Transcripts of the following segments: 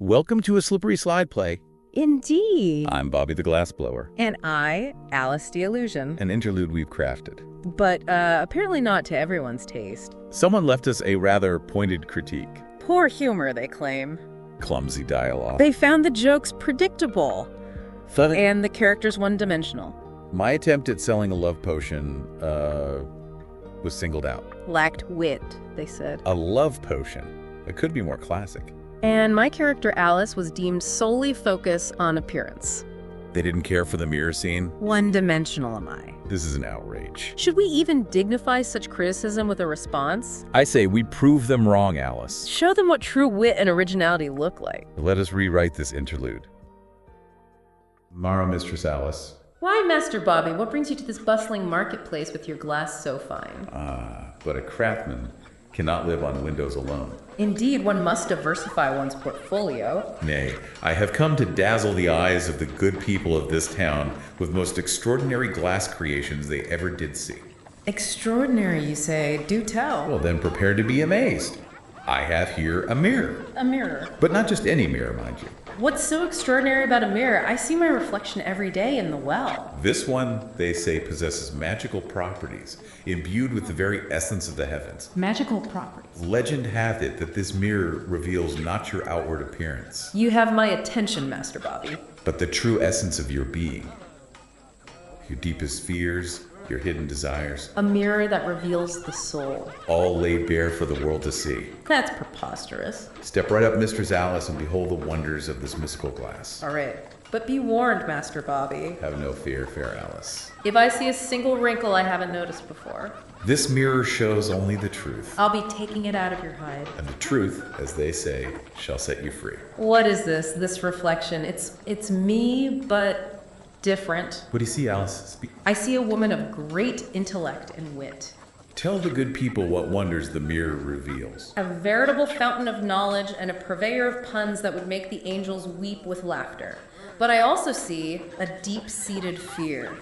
Welcome to a slippery slide play. Indeed. I'm Bobby the Glassblower. And I, Alice the Allusion. An interlude we've crafted. But apparently not to everyone's taste. Someone left us a rather pointed critique. Poor humor, they claim. Clumsy dialogue. They found the jokes predictable. Funny. And the characters one-dimensional. My attempt at selling a love potion was singled out. Lacked wit, they said. A love potion. It could be more classic. And my character Alice was deemed solely focused on appearance. They didn't care for the mirror scene. One-dimensional am I. This is an outrage. Should we even dignify such criticism with a response? I say we prove them wrong, Alice. Show them what true wit and originality look like. Let us rewrite this interlude. Morrow, Mistress Alice. Why, Master Bobby? What brings you to this bustling marketplace with your glass so fine? But a craftsman cannot live on windows alone. Indeed, one must diversify one's portfolio. Nay, I have come to dazzle the eyes of the good people of this town with most extraordinary glass creations they ever did see. Extraordinary, you say? Do tell. Well, then prepare to be amazed. I have here a mirror. A mirror. But not just any mirror, mind you. What's so extraordinary about a mirror? I see my reflection every day in the well. This one, they say, possesses magical properties, imbued with the very essence of the heavens. Magical properties. Legend hath it that this mirror reveals not your outward appearance, You have my attention, Master Bobby. but the true essence of your being. Your deepest fears, your hidden desires, A mirror that reveals the soul. all laid bare for the world to see. That's preposterous. Step right up, Mistress Alice, and behold the wonders of this mystical glass. All right. But be warned, Master Bobby. Have no fear, fair Alice. If I see a single wrinkle I haven't noticed before, This mirror shows only the truth, I'll be taking it out of your hide. and the truth, as they say, shall set you free. What is this reflection? It's me, but different. What do you see, Alice? Speak. I see a woman of great intellect and wit. Tell the good people what wonders the mirror reveals. A veritable fountain of knowledge and a purveyor of puns that would make the angels weep with laughter. But I also see a deep-seated fear.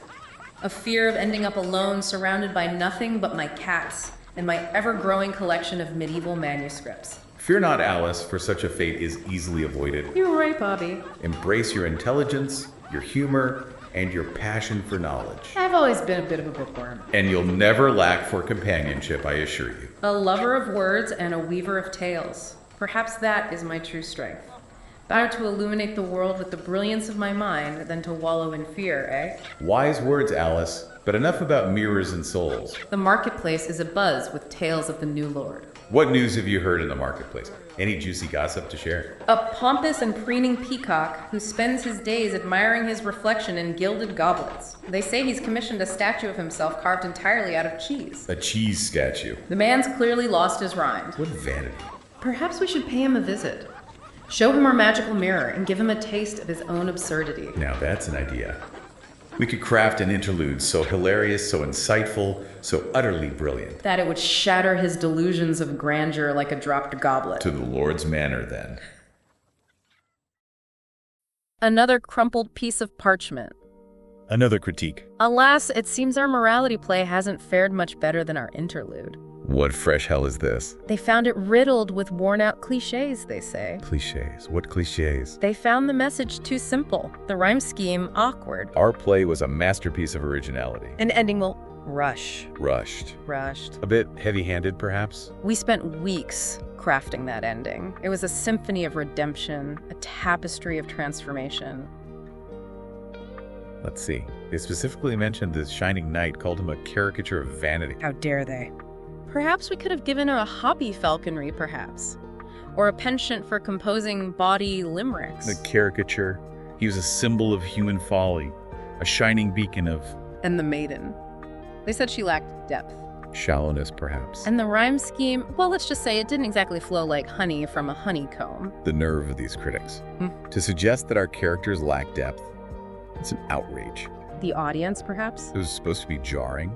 A fear of ending up alone, surrounded by nothing but my cats and my ever-growing collection of medieval manuscripts. Fear not, Alice, for such a fate is easily avoided. You're right, Bobby. Embrace your intelligence, your humor, and your passion for knowledge. I've always been a bit of a bookworm. And you'll never lack for companionship, I assure you. A lover of words and a weaver of tales. Perhaps that is my true strength. Better to illuminate the world with the brilliance of my mind than to wallow in fear, eh? Wise words, Alice, but enough about mirrors and souls. The marketplace is abuzz with tales of the new lord. What news have you heard in the marketplace? Any juicy gossip to share? A pompous and preening peacock who spends his days admiring his reflection in gilded goblets. They say he's commissioned a statue of himself carved entirely out of cheese. A cheese statue. The man's clearly lost his rhyme. What vanity. Perhaps we should pay him a visit. Show him our magical mirror and give him a taste of his own absurdity. Now that's an idea. We could craft an interlude so hilarious, so insightful, so utterly brilliant. That it would shatter his delusions of grandeur like a dropped goblet. To the Lord's manor, then. Another crumpled piece of parchment. Another critique. Alas, it seems our morality play hasn't fared much better than our interlude. What fresh hell is this? They found it riddled with worn-out cliches, they say. Cliches. What cliches? They found the message too simple, the rhyme scheme awkward. Our play was a masterpiece of originality. An ending will rushed. Rushed. A bit heavy-handed, perhaps? We spent weeks crafting that ending. It was a symphony of redemption, a tapestry of transformation. Let's see. They specifically mentioned this shining knight, called him a caricature of vanity. How dare they? Perhaps we could have given her a hobby falconry, perhaps. Or a penchant for composing bawdy limericks. The caricature. He was a symbol of human folly, a shining beacon of And the maiden. They said she lacked depth. shallowness, perhaps. And the rhyme scheme, well, let's just say it didn't exactly flow like honey from a honeycomb. The nerve of these critics. To suggest that our characters lack depth, it's an outrage. The audience, perhaps? It was supposed to be jarring,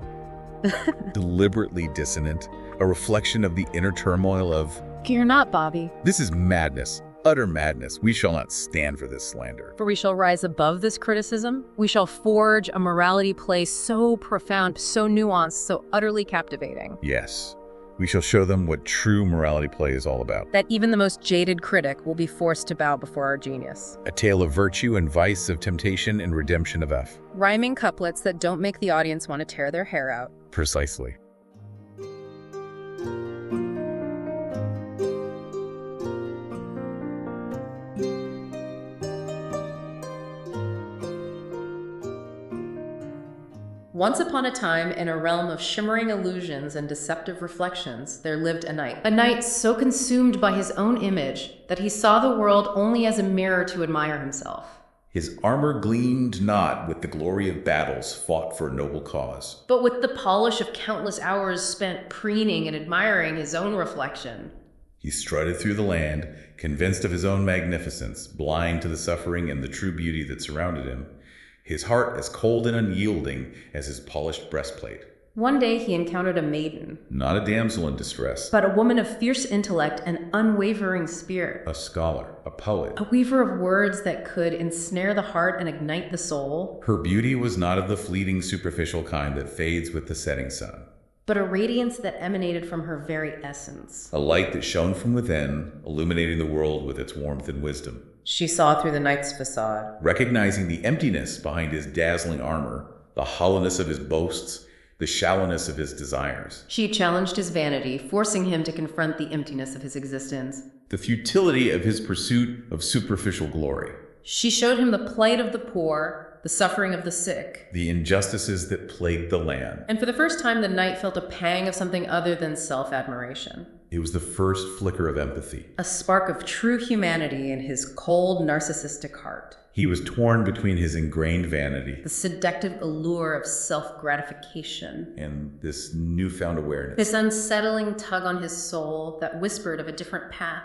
deliberately dissonant, a reflection of the inner turmoil of, Fear not, Bobby, this is madness, utter madness. We shall not stand for this slander. for we shall rise above this criticism. We shall forge a morality play so profound, so nuanced, so utterly captivating. Yes, We shall show them what true morality play is all about. That even the most jaded critic will be forced to bow before our genius. A tale of virtue and vice, of temptation and redemption of F. Rhyming couplets that don't make the audience want to tear their hair out. Precisely. Once upon a time, in a realm of shimmering illusions and deceptive reflections, there lived a knight. A knight so consumed by his own image that he saw the world only as a mirror to admire himself. His armor gleamed not with the glory of battles fought for a noble cause, but with the polish of countless hours spent preening and admiring his own reflection. He strutted through the land, convinced of his own magnificence, blind to the suffering and the true beauty that surrounded him, his heart as cold and unyielding as his polished breastplate. One day he encountered a maiden. Not a damsel in distress, but a woman of fierce intellect and unwavering spirit. A scholar, a poet. A weaver of words that could ensnare the heart and ignite the soul. Her beauty was not of the fleeting, superficial kind that fades with the setting sun, but a radiance that emanated from her very essence. A light that shone from within, illuminating the world with its warmth and wisdom. She saw through the knight's facade, recognizing the emptiness behind his dazzling armor, the hollowness of his boasts, the shallowness of his desires. She challenged his vanity, forcing him to confront the emptiness of his existence, the futility of his pursuit of superficial glory. She showed him the plight of the poor, the suffering of the sick, the injustices that plagued the land. And for the first time, the knight felt a pang of something other than self-admiration. It was the first flicker of empathy, a spark of true humanity in his cold, narcissistic heart. He was torn between his ingrained vanity, the seductive allure of self-gratification, and this newfound awareness. This unsettling tug on his soul that whispered of a different path,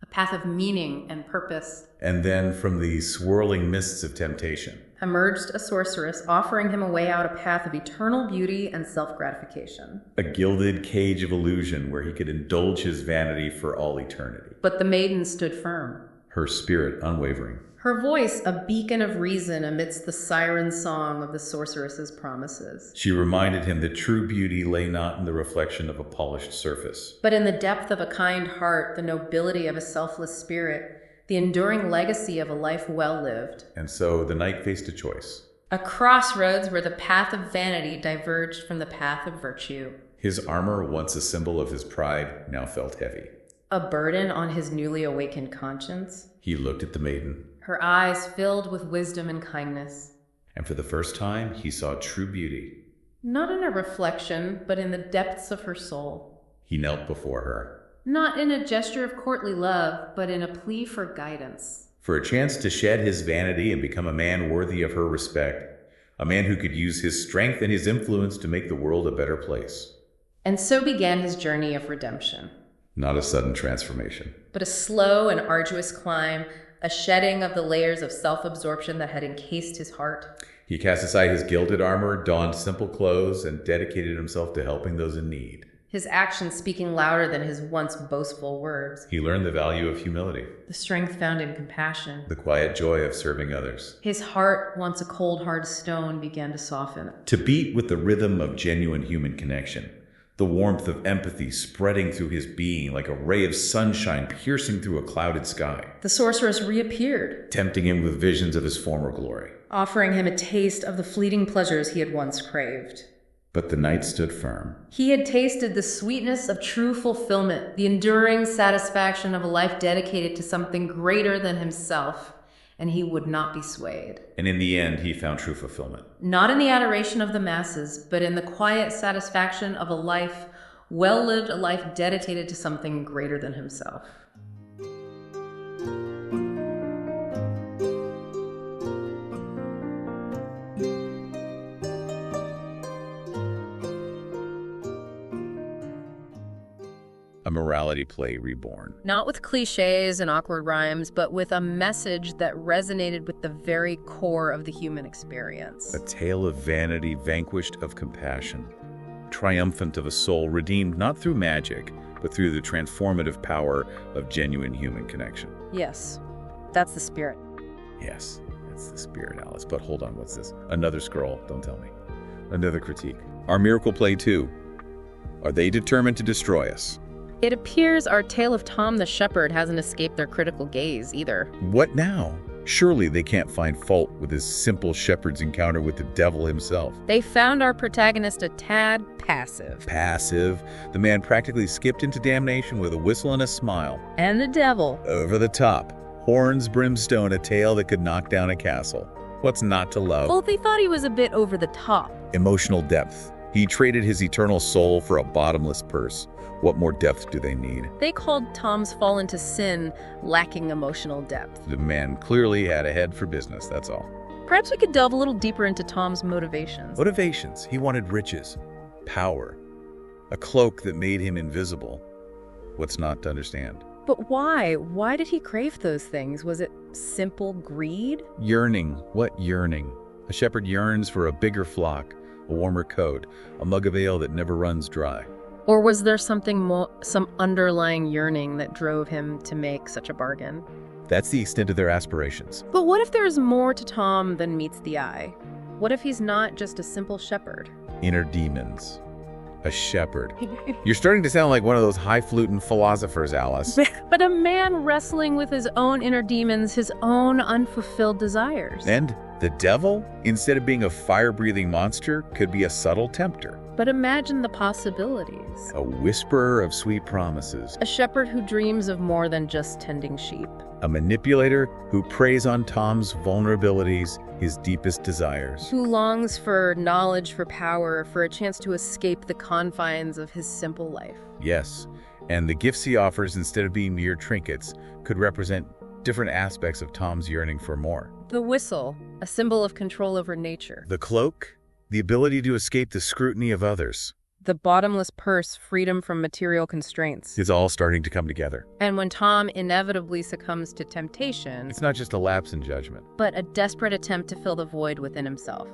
a path of meaning and purpose. And then from the swirling mists of temptation emerged a sorceress, offering him a way out, a path of eternal beauty and self-gratification. A gilded cage of illusion where he could indulge his vanity for all eternity. But the maiden stood firm, her spirit unwavering. Her voice a beacon of reason amidst the siren song of the sorceress's promises. She reminded him that true beauty lay not in the reflection of a polished surface, but in the depth of a kind heart, the nobility of a selfless spirit, the enduring legacy of a life well lived. And so the knight faced a choice. A crossroads where the path of vanity diverged from the path of virtue. His armor, once a symbol of his pride, now felt heavy. A burden on his newly awakened conscience. He looked at the maiden. Her eyes filled with wisdom and kindness. And for the first time, he saw true beauty. Not in a reflection, but in the depths of her soul. He knelt before her. Not in a gesture of courtly love, but in a plea for guidance. For a chance to shed his vanity and become a man worthy of her respect. A man who could use his strength and his influence to make the world a better place. And so began his journey of redemption. Not a sudden transformation, but a slow and arduous climb, a shedding of the layers of self-absorption that had encased his heart. He cast aside his gilded armor, donned simple clothes, and dedicated himself to helping those in need. His actions speaking louder than his once boastful words. He learned the value of humility, the strength found in compassion, the quiet joy of serving others. His heart, once a cold, hard stone, began to soften. To beat with the rhythm of genuine human connection, the warmth of empathy spreading through his being like a ray of sunshine piercing through a clouded sky. The sorceress reappeared, tempting him with visions of his former glory, offering him a taste of the fleeting pleasures he had once craved. But the knight stood firm. He had tasted the sweetness of true fulfillment, the enduring satisfaction of a life dedicated to something greater than himself, and he would not be swayed. And in the end, he found true fulfillment. Not in the adoration of the masses, but in the quiet satisfaction of a life well lived, a life dedicated to something greater than himself. A morality play reborn. Not with cliches and awkward rhymes, but with a message that resonated with the very core of the human experience. A tale of vanity vanquished of compassion, triumphant of a soul redeemed not through magic, but through the transformative power of genuine human connection. Yes, that's the spirit. Yes, that's the spirit, Alice. But hold on, what's this? Another scroll, don't tell me. Another critique. Our miracle play 2. are they determined to destroy us? It appears our tale of Tom the Shepherd hasn't escaped their critical gaze either. What now? Surely they can't find fault with his simple shepherd's encounter with the devil himself. They found our protagonist a tad passive. Passive. The man practically skipped into damnation with a whistle and a smile. And the devil. Over the top. Horns, brimstone, a tale that could knock down a castle. What's not to love? Well, they thought he was a bit over the top. Emotional depth. He traded his eternal soul for a bottomless purse. What more depth do they need? They called Tom's fall into sin lacking emotional depth. The man clearly had a head for business, that's all. Perhaps we could delve a little deeper into Tom's motivations. Motivations. He wanted riches, power, a cloak that made him invisible. What's not to understand? But why? Why did he crave those things? Was it simple greed? Yearning. What yearning? A shepherd yearns for a bigger flock, a warmer coat, a mug of ale that never runs dry. Or was there something more, some underlying yearning that drove him to make such a bargain? That's the extent of their aspirations. But what if there's more to Tom than meets the eye? What if he's not just a simple shepherd? Inner demons. A shepherd. You're starting to sound like one of those highfalutin philosophers, Alice. But a man wrestling with his own inner demons, his own unfulfilled desires. And the devil, instead of being a fire-breathing monster, could be a subtle tempter. But imagine the possibilities. A whisperer of sweet promises. A shepherd who dreams of more than just tending sheep. A manipulator who preys on Tom's vulnerabilities, his deepest desires. Who longs for knowledge, for power, for a chance to escape the confines of his simple life. Yes, and the gifts he offers, instead of being mere trinkets, could represent different aspects of Tom's yearning for more. The whistle, a symbol of control over nature. The cloak, the ability to escape the scrutiny of others. The bottomless purse, freedom from material constraints. Is all starting to come together. And when Tom inevitably succumbs to temptation, It's not just a lapse in judgment. but a desperate attempt to fill the void within himself.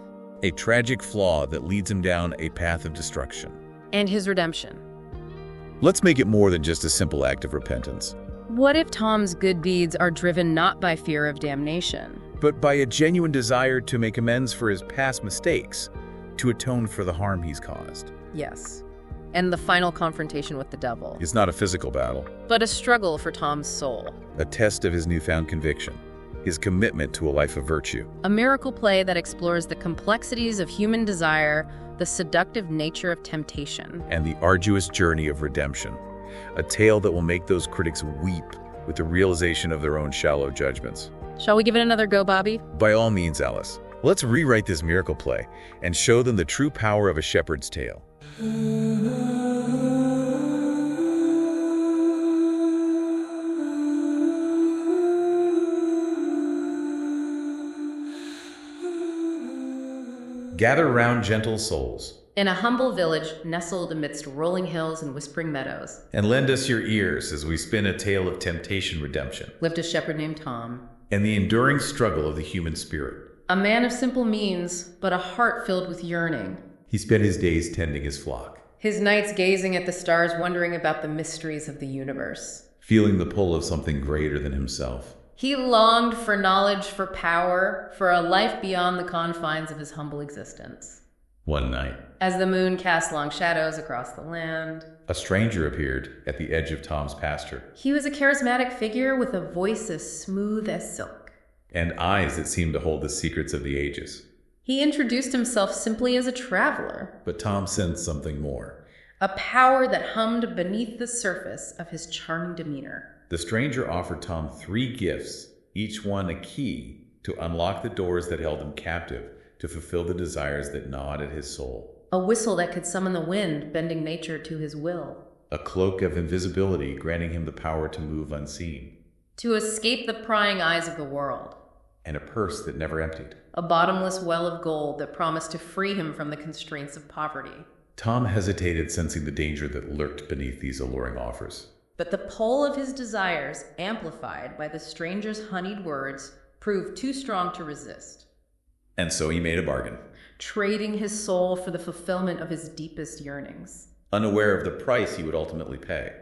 A tragic flaw that leads him down a path of destruction. And his redemption. Let's make it more than just a simple act of repentance, What if Tom's good deeds are driven not by fear of damnation, but by a genuine desire to make amends for his past mistakes, to atone for the harm he's caused? Yes. And the final confrontation with the devil. It's not a physical battle, But a struggle for Tom's soul. a test of his newfound conviction, his commitment to a life of virtue. A miracle play that explores the complexities of human desire, the seductive nature of temptation. And the arduous journey of redemption. A tale that will make those critics weep with the realization of their own shallow judgments. Shall we give it another go, Bobby? By all means, Alice. Let's rewrite this miracle play and show them the true power of a shepherd's tale. Gather round, gentle souls, In a humble village nestled amidst rolling hills and whispering meadows, and lend us your ears as we spin a tale of temptation, redemption, lived a shepherd named Tom. and the enduring struggle of the human spirit. A man of simple means, but a heart filled with yearning. He spent his days tending his flock, His nights gazing at the stars, wondering about the mysteries of the universe. feeling the pull of something greater than himself. He longed for knowledge, for power, for a life beyond the confines of his humble existence. One night, As the moon cast long shadows across the land, a stranger appeared at the edge of Tom's pasture, he was a charismatic figure with a voice as smooth as silk. and eyes that seemed to hold the secrets of the ages. He introduced himself simply as a traveler, But Tom sensed something more. a power that hummed beneath the surface of his charming demeanor. The stranger offered Tom 3 gifts, each one a key to unlock the doors that held him captive, to fulfill the desires that gnawed at his soul. A whistle that could summon the wind, bending nature to his will. A cloak of invisibility, granting him the power to move unseen. To escape the prying eyes of the world. And a purse that never emptied. A bottomless well of gold that promised to free him from the constraints of poverty. Tom hesitated, sensing the danger that lurked beneath these alluring offers. But the pull of his desires, amplified by the stranger's honeyed words, proved too strong to resist. And so he made a bargain, Trading his soul for the fulfillment of his deepest yearnings. unaware of the price he would ultimately pay.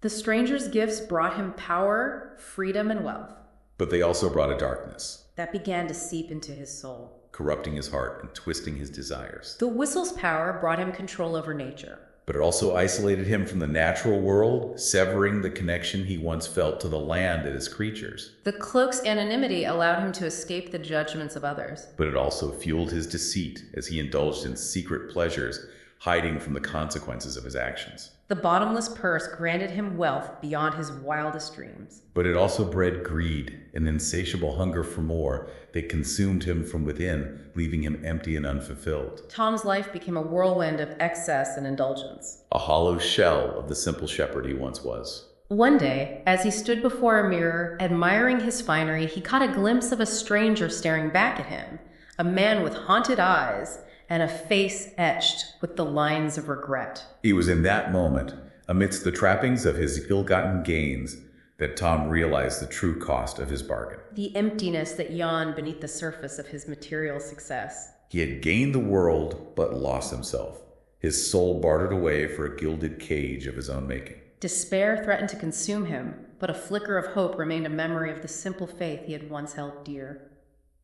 The stranger's gifts brought him power, freedom, and wealth But they also brought a darkness, that began to seep into his soul. corrupting his heart and twisting his desires. The whistle's power brought him control over nature. but it also isolated him from the natural world, severing the connection he once felt to the land and its creatures. The cloak's anonymity allowed him to escape the judgments of others. But it also fueled his deceit as he indulged in secret pleasures, hiding from the consequences of his actions. The bottomless purse granted him wealth beyond his wildest dreams. But it also bred greed, an insatiable hunger for more that consumed him from within, leaving him empty and unfulfilled. Tom's life became a whirlwind of excess and indulgence. A hollow shell of the simple shepherd he once was. One day, as he stood before a mirror, admiring his finery, he caught a glimpse of a stranger staring back at him, a man with haunted eyes and a face etched with the lines of regret. It was in that moment, amidst the trappings of his ill-gotten gains, that Tom realized the true cost of his bargain. The emptiness that yawned beneath the surface of his material success. He had gained the world, but lost himself, his soul bartered away for a gilded cage of his own making. Despair threatened to consume him, but a flicker of hope remained a memory of the simple faith he had once held dear.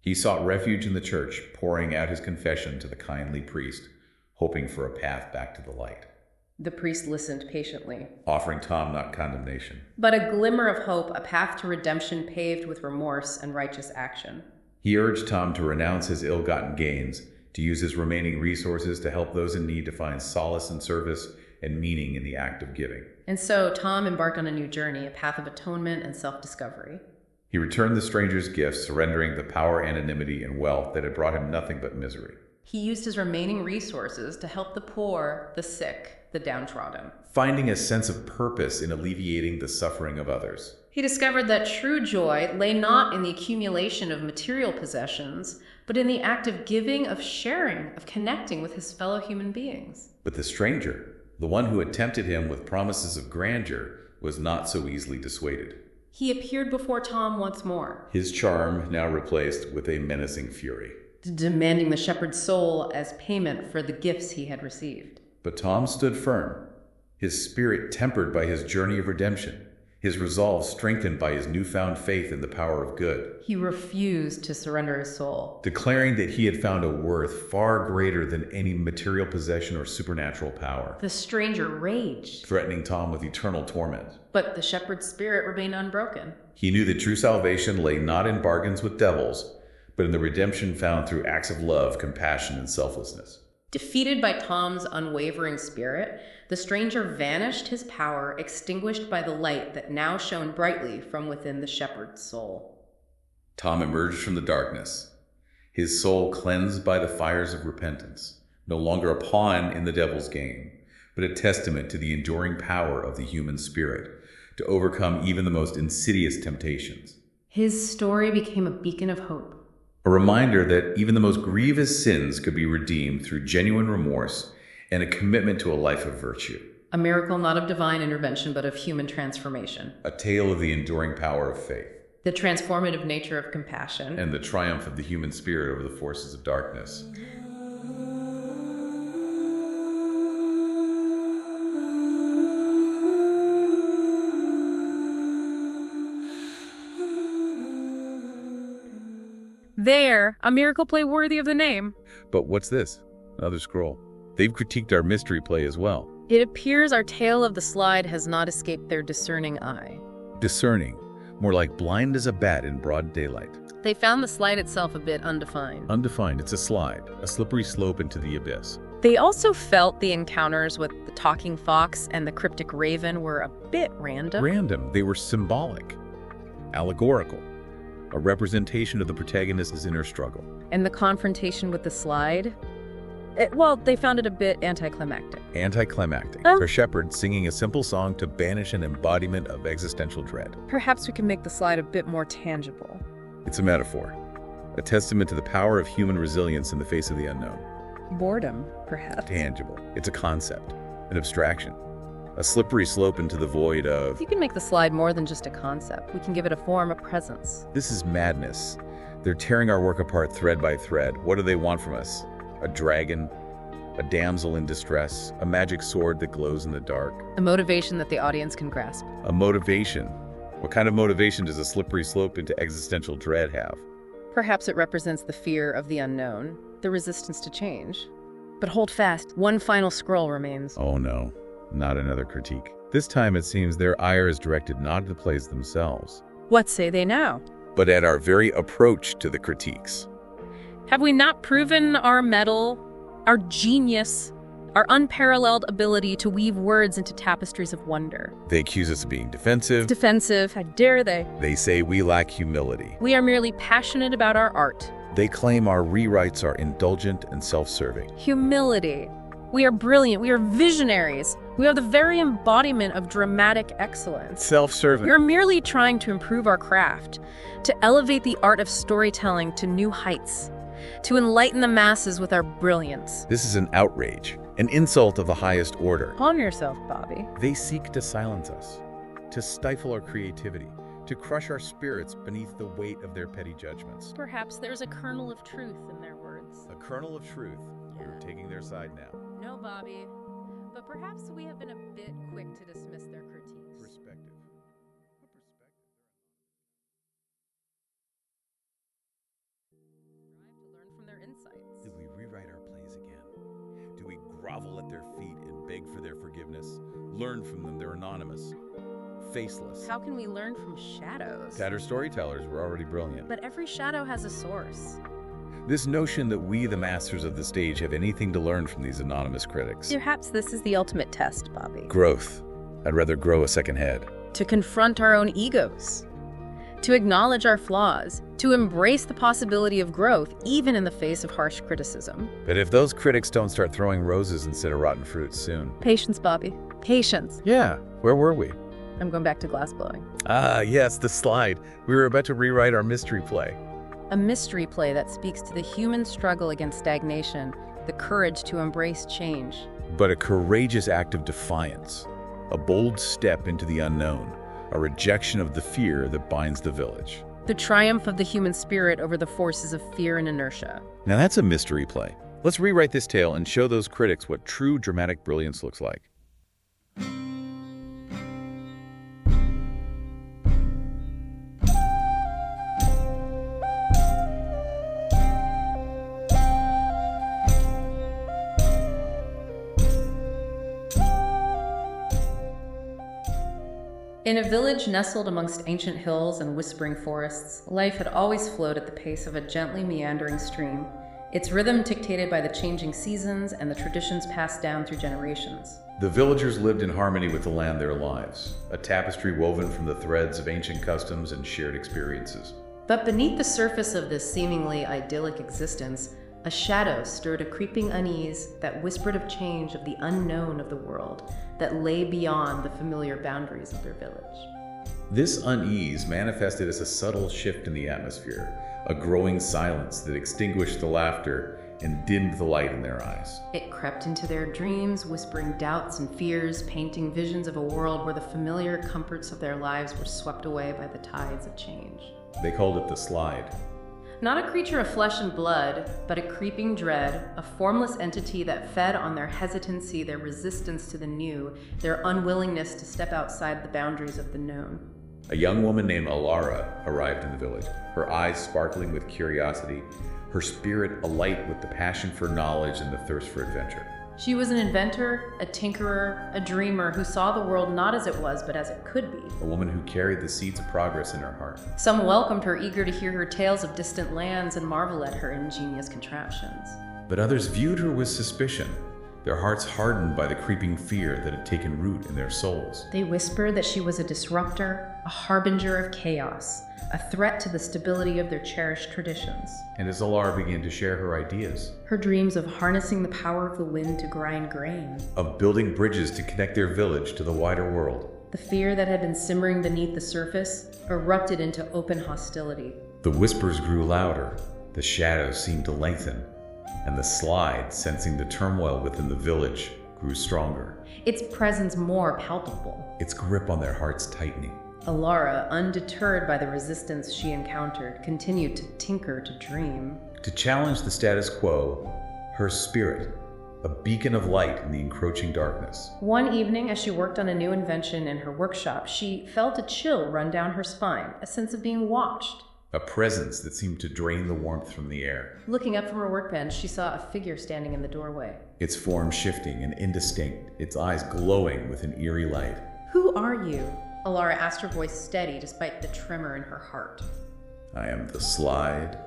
He sought refuge in the church, pouring out his confession to the kindly priest, hoping for a path back to the light. The priest listened patiently, offering Tom not condemnation, but a glimmer of hope, a path to redemption paved with remorse and righteous action. He urged Tom to renounce his ill-gotten gains, to use his remaining resources to help those in need to find solace and service and meaning in the act of giving. And so Tom embarked on a new journey, a path of atonement and self-discovery. He returned the stranger's gifts, surrendering the power, anonymity, and wealth that had brought him nothing but misery. He used his remaining resources to help the poor, the sick, the downtrodden, finding a sense of purpose in alleviating the suffering of others. He discovered that true joy lay not in the accumulation of material possessions, but in the act of giving, of sharing, of connecting with his fellow human beings. But the stranger, the one who had tempted him with promises of grandeur, was not so easily dissuaded. He appeared before Tom once more, his charm now replaced with a menacing fury, demanding the shepherd's soul as payment for the gifts he had received. But Tom stood firm, his spirit tempered by his journey of redemption, his resolve strengthened by his newfound faith in the power of good. He refused to surrender his soul, declaring that he had found a worth far greater than any material possession or supernatural power. The stranger raged, threatening Tom with eternal torment. But the shepherd's spirit remained unbroken. He knew that true salvation lay not in bargains with devils, but in the redemption found through acts of love, compassion, and selflessness. Defeated by Tom's unwavering spirit, the stranger vanished, his power extinguished by the light that now shone brightly from within the shepherd's soul. Tom emerged from the darkness, his soul cleansed by the fires of repentance, no longer a pawn in the devil's game, but a testament to the enduring power of the human spirit to overcome even the most insidious temptations. His story became a beacon of hope. A reminder that even the most grievous sins could be redeemed through genuine remorse and a commitment to a life of virtue. A miracle not of divine intervention, but of human transformation. A tale of the enduring power of faith. The transformative nature of compassion. And the triumph of the human spirit over the forces of darkness. There, a miracle play worthy of the name. But what's this? Another scroll. They've critiqued our mystery play as well. It appears our tale of the slide has not escaped their discerning eye. Discerning. More like blind as a bat in broad daylight. They found the slide itself a bit undefined. Undefined. It's a slide. A slippery slope into the abyss. They also felt the encounters with the talking fox and the cryptic raven were a bit random. Random. They were symbolic. Allegorical. A representation of the protagonist's inner struggle. And the confrontation with the slide? They found it a bit anticlimactic. Anticlimactic. A shepherd singing a simple song to banish an embodiment of existential dread. Perhaps we can make the slide a bit more tangible. It's a metaphor. A testament to the power of human resilience in the face of the unknown. Boredom, perhaps. Tangible. It's a concept. An abstraction. A slippery slope into the void of... You can make the slide more than just a concept. We can give it a form, a presence. This is madness. They're tearing our work apart thread by thread. What do they want from us? A dragon? A damsel in distress? A magic sword that glows in the dark? A motivation that the audience can grasp. A motivation? What kind of motivation does a slippery slope into existential dread have? Perhaps it represents the fear of the unknown, the resistance to change. But hold fast, one final scroll remains. Oh no, not another critique. This time it seems their ire is directed not at the plays themselves, What say they now? but at our very approach to the critiques. Have we not proven our mettle, our genius, our unparalleled ability to weave words into tapestries of wonder? They accuse us of being defensive. Defensive, how dare they? They say we lack humility. We are merely passionate about our art. They claim our rewrites are indulgent and self-serving. Humility. We are brilliant. We are visionaries. We are the very embodiment of dramatic excellence. Self-serving. You're merely trying to improve our craft, to elevate the art of storytelling to new heights, to enlighten the masses with our brilliance. This is an outrage, an insult of the highest order. Calm yourself, Bobby. They seek to silence us, to stifle our creativity, to crush our spirits beneath the weight of their petty judgments. Perhaps there's a kernel of truth in their words. A kernel of truth. You're taking their side now. No, Bobby. But perhaps we have been a bit quick to dismiss their critiques. Perspective. Strive to learn from their insights. Do we rewrite our plays again? Do we grovel at their feet and beg for their forgiveness? Learn from them, they're anonymous, faceless. How can we learn from shadows? Tatter storytellers were already brilliant. But every shadow has a source. This notion that we, the masters of the stage, have anything to learn from these anonymous critics. Perhaps this is the ultimate test, Bobby. Growth. I'd rather grow a second head. To confront our own egos. To acknowledge our flaws. To embrace the possibility of growth, even in the face of harsh criticism. But if those critics don't start throwing roses instead of rotten fruits soon. Patience, Bobby. Patience. Yeah, where were we? I'm going back to glassblowing. Ah, yes, the slide. We were about to rewrite our mystery play. A mystery play that speaks to the human struggle against stagnation, the courage to embrace change. But a courageous act of defiance. A bold step into the unknown. A rejection of the fear that binds the village. The triumph of the human spirit over the forces of fear and inertia. Now that's a mystery play. Let's rewrite this tale and show those critics what true dramatic brilliance looks like. In a village nestled amongst ancient hills and whispering forests, life had always flowed at the pace of a gently meandering stream, its rhythm dictated by the changing seasons and the traditions passed down through generations. The villagers lived in harmony with the land their lives, a tapestry woven from the threads of ancient customs and shared experiences. But beneath the surface of this seemingly idyllic existence, a shadow stirred a creeping unease that whispered of change, of the unknown of the world that lay beyond the familiar boundaries of their village. This unease manifested as a subtle shift in the atmosphere, a growing silence that extinguished the laughter and dimmed the light in their eyes. It crept into their dreams, whispering doubts and fears, painting visions of a world where the familiar comforts of their lives were swept away by the tides of change. They called it the slide. Not a creature of flesh and blood, but a creeping dread, a formless entity that fed on their hesitancy, their resistance to the new, their unwillingness to step outside the boundaries of the known. A young woman named Alara arrived in the village, her eyes sparkling with curiosity, her spirit alight with the passion for knowledge and the thirst for adventure. She was an inventor, a tinkerer, a dreamer who saw the world not as it was, but as it could be. A woman who carried the seeds of progress in her heart. Some welcomed her, eager to hear her tales of distant lands and marvel at her ingenious contraptions. But others viewed her with suspicion, their hearts hardened by the creeping fear that had taken root in their souls. They whispered that she was a disruptor, a harbinger of chaos, a threat to the stability of their cherished traditions. And as Alara began to share her ideas, Her dreams of harnessing the power of the wind to grind grain, of building bridges to connect their village to the wider world, the fear that had been simmering beneath the surface erupted into open hostility. the whispers grew louder, the shadows seemed to lengthen, and the slide, sensing the turmoil within the village, grew stronger, Its presence more palpable. its grip on their hearts tightening. Alara, undeterred by the resistance she encountered, continued to tinker, to dream. To challenge the status quo, her spirit, a beacon of light in the encroaching darkness. One evening, as she worked on a new invention in her workshop, she felt a chill run down her spine, a sense of being watched. a presence that seemed to drain the warmth from the air. Looking up from her workbench, she saw a figure standing in the doorway. Its form shifting and indistinct, its eyes glowing with an eerie light. "Who are you?" Alara asked, her voice steady despite the tremor in her heart. "I am the Slide."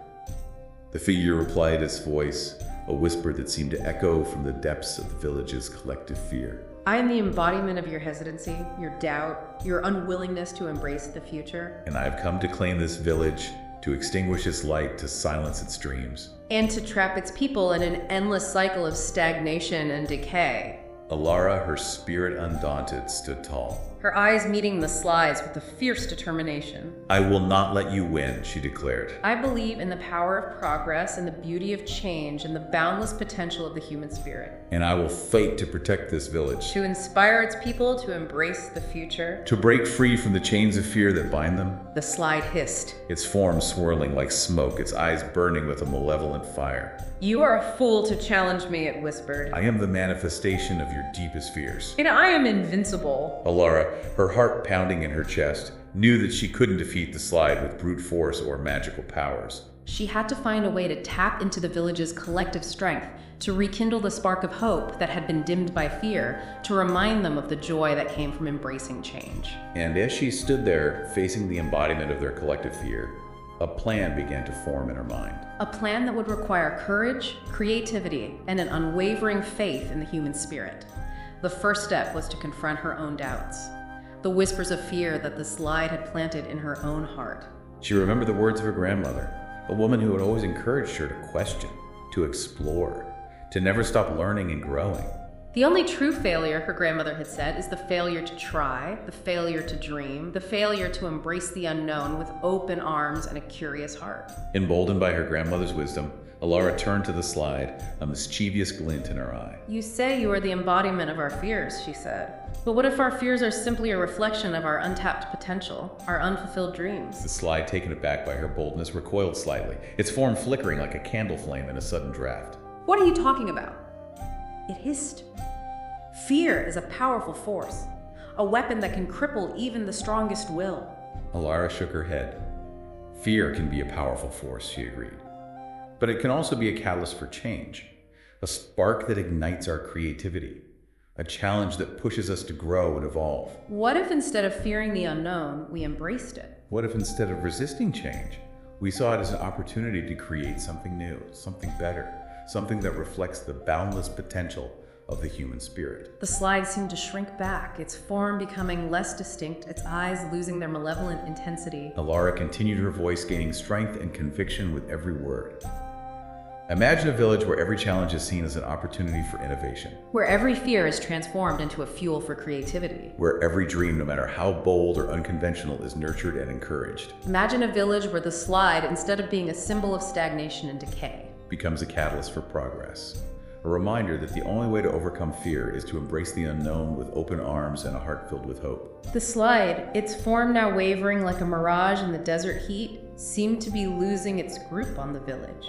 The figure replied, its voice a whisper that seemed to echo from the depths of the village's collective fear. "I am the embodiment of your hesitancy, your doubt, your unwillingness to embrace the future. And I have come to claim this village, to extinguish its light, to silence its dreams. And to trap its people in an endless cycle of stagnation and decay." Alara, her spirit undaunted, stood tall. Her eyes meeting the Slide's with a fierce determination. "I will not let you win," she declared. "I believe in the power of progress and the beauty of change and the boundless potential of the human spirit. And I will fight to protect this village. To inspire its people to embrace the future." To break free from the chains of fear that bind them. The Slide hissed. Its form swirling like smoke, its eyes burning with a malevolent fire. "You are a fool to challenge me," it whispered. I am the manifestation of your deepest fears. "And I am invincible." Alara, her heart pounding in her chest, knew that she couldn't defeat the Slide with brute force or magical powers. She had to find a way to tap into the village's collective strength, to rekindle the spark of hope that had been dimmed by fear, to remind them of the joy that came from embracing change. And as she stood there, facing the embodiment of their collective fear, a plan began to form in her mind. A plan that would require courage, creativity, and an unwavering faith in the human spirit. The first step was to confront her own doubts, the whispers of fear that the Slide had planted in her own heart. She remembered the words of her grandmother, a woman who had always encouraged her to question, to explore, to never stop learning and growing. The only true failure, her grandmother had said, is the failure to try, the failure to dream, the failure to embrace the unknown with open arms and a curious heart. Emboldened by her grandmother's wisdom, Alara turned to the Slide, a mischievous glint in her eye. "You say you are the embodiment of our fears," she said. "But what if our fears are simply a reflection of our untapped potential, our unfulfilled dreams?" The Slide, taken aback by her boldness, recoiled slightly, its form flickering like a candle flame in a sudden draft. "What are you talking about?" It hissed. "Fear is a powerful force, a weapon that can cripple even the strongest will." Alara shook her head. Fear can be a powerful force, she agreed. But it can also be a catalyst for change, a spark that ignites our creativity, a challenge that pushes us to grow and evolve. What if instead of fearing the unknown, we embraced it? What if instead of resisting change, we saw it as an opportunity to create something new, something better, something that reflects the boundless potential of the human spirit? The Slide seemed to shrink back, its form becoming less distinct, its eyes losing their malevolent intensity. Alara continued, her voice gaining strength and conviction with every word. Imagine a village where every challenge is seen as an opportunity for innovation. Where every fear is transformed into a fuel for creativity. Where every dream, no matter how bold or unconventional, is nurtured and encouraged. Imagine a village where the Slide, instead of being a symbol of stagnation and decay, becomes a catalyst for progress. A reminder that the only way to overcome fear is to embrace the unknown with open arms and a heart filled with hope. The Slide, its form now wavering like a mirage in the desert heat, seemed to be losing its grip on the village.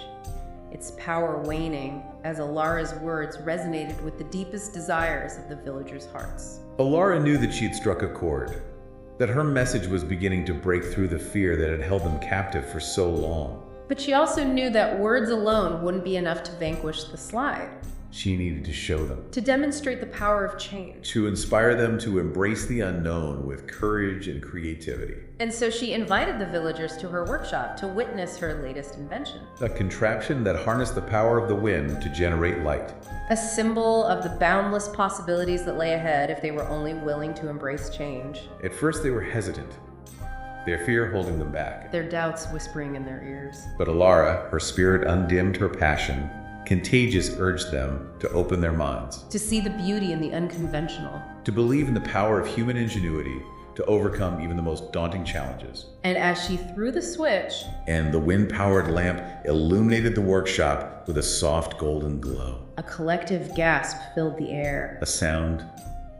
Its power waning as Alara's words resonated with the deepest desires of the villagers' hearts. Alara knew that she had struck a chord, that her message was beginning to break through the fear that had held them captive for so long. But she also knew that words alone wouldn't be enough to vanquish the Slide. She needed to show them. To demonstrate the power of change. To inspire them to embrace the unknown with courage and creativity. And so she invited the villagers to her workshop to witness her latest invention. A contraption that harnessed the power of the wind to generate light. A symbol of the boundless possibilities that lay ahead if they were only willing to embrace change. At first they were hesitant, their fear holding them back. Their doubts whispering in their ears. But Alara, her spirit undimmed, her passion contagious, urged them to open their minds. To see the beauty in the unconventional. To believe in the power of human ingenuity to overcome even the most daunting challenges. And as she threw the switch, and the wind-powered lamp illuminated the workshop with a soft golden glow. A collective gasp filled the air. A sound,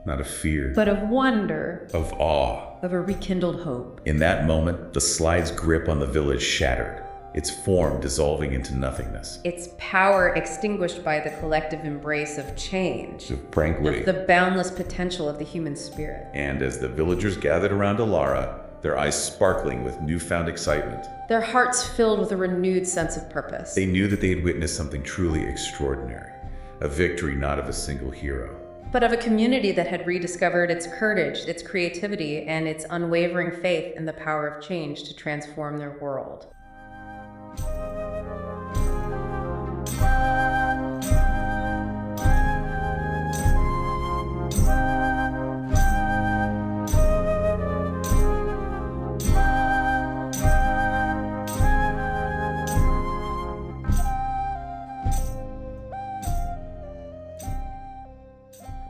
not of fear, but of wonder. Of awe. Of a rekindled hope. In that moment, the Slide's grip on the village shattered, its form dissolving into nothingness. Its power extinguished by the collective embrace of change. Of the boundless potential of the human spirit. And as the villagers gathered around Alara, their eyes sparkling with newfound excitement. Their hearts filled with a renewed sense of purpose. They knew that they had witnessed something truly extraordinary, a victory not of a single hero, but of a community that had rediscovered its courage, its creativity, and its unwavering faith in the power of change to transform their world.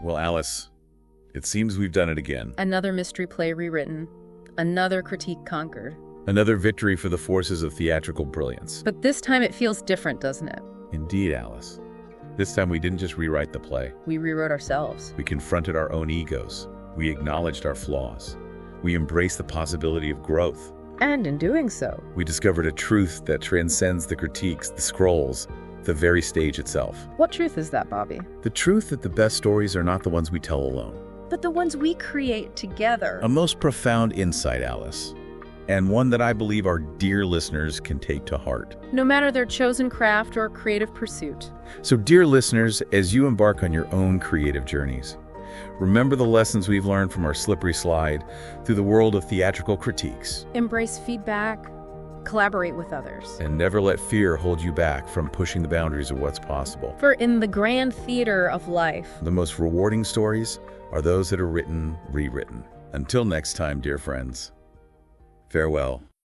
Well, Alice, it seems we've done it again. Another mystery play rewritten, another critique conquered. Another victory for the forces of theatrical brilliance. But this time it feels different, doesn't it? Indeed, Alice. This time we didn't just rewrite the play. We rewrote ourselves. We confronted our own egos. We acknowledged our flaws. We embraced the possibility of growth. And in doing so, We discovered a truth that transcends the critiques, the scrolls, the very stage itself. what truth is that, Bobby? The truth that the best stories are not the ones we tell alone. But the ones we create together. A most profound insight, Alice, and one that I believe our dear listeners can take to heart. No matter their chosen craft or creative pursuit. So, dear listeners, as you embark on your own creative journeys, remember the lessons we've learned from our slippery slide through the world of theatrical critiques. Embrace feedback, collaborate with others. And never let fear hold you back from pushing the boundaries of what's possible. For in the grand theater of life, The most rewarding stories are those that are written, rewritten. Until next time, dear friends, farewell.